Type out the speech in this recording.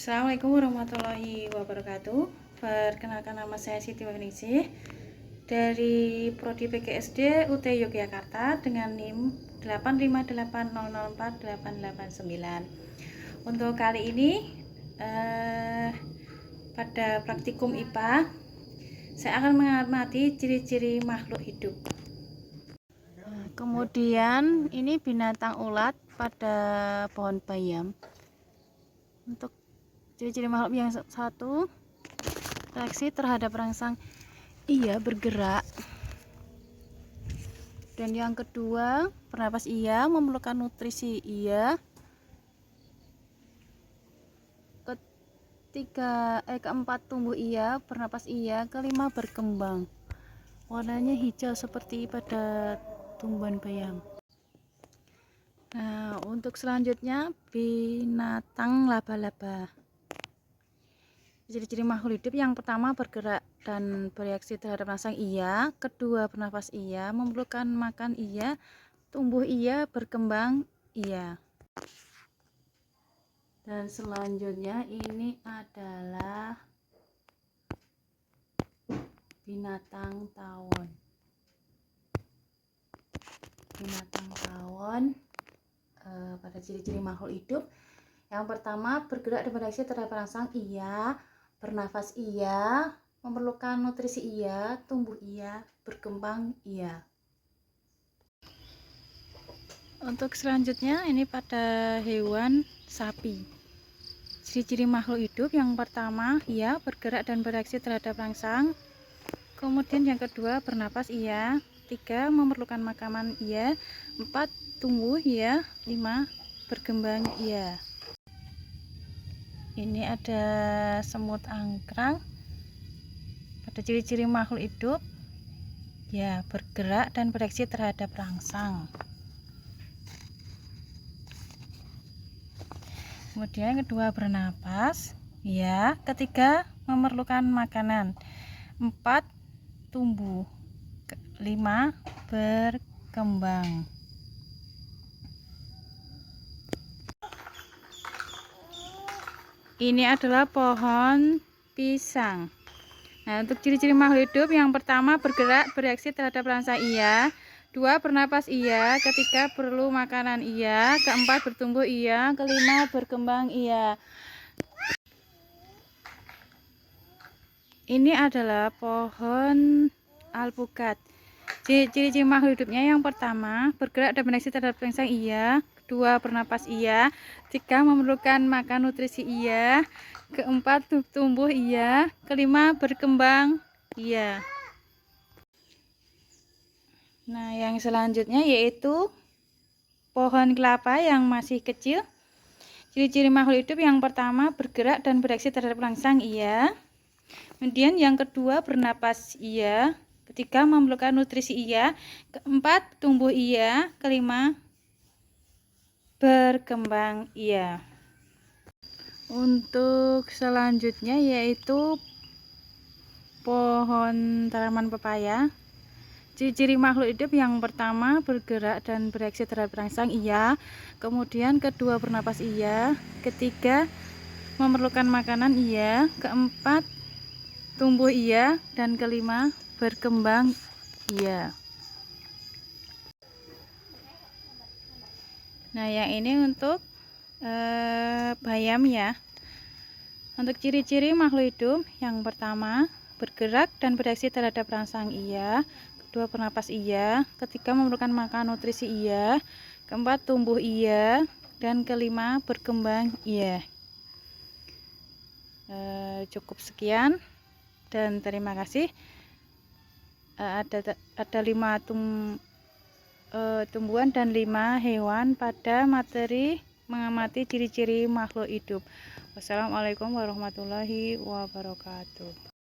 Assalamualaikum warahmatullahi wabarakatuh. Perkenalkan, nama saya Siti Wahyuningsih dari Prodi PGSD UT Yogyakarta dengan NIM 858004889. Untuk kali ini pada praktikum IPA saya akan mengamati ciri-ciri makhluk hidup. Kemudian ini binatang ulat pada pohon bayam. Untuk ciri-ciri makhluk yang satu, reaksi terhadap rangsang iya, bergerak. Dan yang kedua, bernapas iya, memerlukan nutrisi iya. Keempat, tumbuh iya, bernapas iya. Kelima, berkembang. Warnanya hijau seperti pada tumbuhan bayam. Nah, untuk selanjutnya binatang laba-laba. Ciri-ciri makhluk hidup yang pertama, bergerak dan bereaksi terhadap rangsang iya. Kedua, bernafas iya, memerlukan makan iya, tumbuh iya, berkembang iya. Dan selanjutnya ini adalah binatang tawon. Binatang tawon pada ciri-ciri makhluk hidup yang pertama, bergerak dan bereaksi terhadap rangsang iya, bernafas iya, memerlukan nutrisi iya, tumbuh iya, berkembang iya. Untuk selanjutnya ini pada hewan sapi. Ciri-ciri makhluk hidup yang pertama, iya, bergerak dan bereaksi terhadap rangsang. Kemudian yang kedua, bernafas iya. 3, memerlukan makanan iya. 4, tumbuh iya. 5, berkembang iya. Ini ada semut angkrang. Pada ciri-ciri makhluk hidup, ya, bergerak dan bereaksi terhadap rangsang. Kemudian yang kedua, bernapas ya. Ketiga, memerlukan makanan. 4, tumbuh. 5, berkembang. Ini adalah pohon pisang. Nah, untuk ciri-ciri makhluk hidup yang pertama, bergerak bereaksi terhadap rangsang iya. 2, bernapas iya. Ketiga, perlu makanan iya. Keempat, bertumbuh iya. Kelima, berkembang iya. Ini adalah pohon alpukat. Ciri-ciri makhluk hidupnya yang pertama, bergerak dan bereaksi terhadap rangsang iya. Kedua, bernapas iya. 3, memerlukan makan nutrisi iya. Keempat, tumbuh iya. Kelima, berkembang iya. Nah, yang selanjutnya yaitu pohon kelapa yang masih kecil. Ciri-ciri makhluk hidup yang pertama, bergerak dan bereaksi terhadap rangsang iya. Kemudian yang kedua, bernapas iya. Ketiga, memerlukan nutrisi iya. Keempat, tumbuh iya. Kelima, berkembang iya. Untuk selanjutnya yaitu pohon tanaman pepaya. Ciri-ciri makhluk hidup yang pertama, bergerak dan bereaksi terhadap rangsang iya. Kemudian kedua, bernapas iya. Ketiga, memerlukan makanan iya. Keempat, tumbuh iya. Dan kelima, berkembang iya. Nah, yang ini untuk bayam ya. Untuk ciri-ciri makhluk hidup yang pertama, bergerak dan bereaksi terhadap rangsang iya. Kedua, bernapas iya. Ketiga, memerlukan makan nutrisi iya. Keempat, tumbuh iya. Dan kelima, berkembang iya. Cukup sekian dan terima kasih. Ada 5 tumbuhan dan 5 hewan pada materi mengamati ciri-ciri makhluk hidup. Wassalamualaikum warahmatullahi wabarakatuh.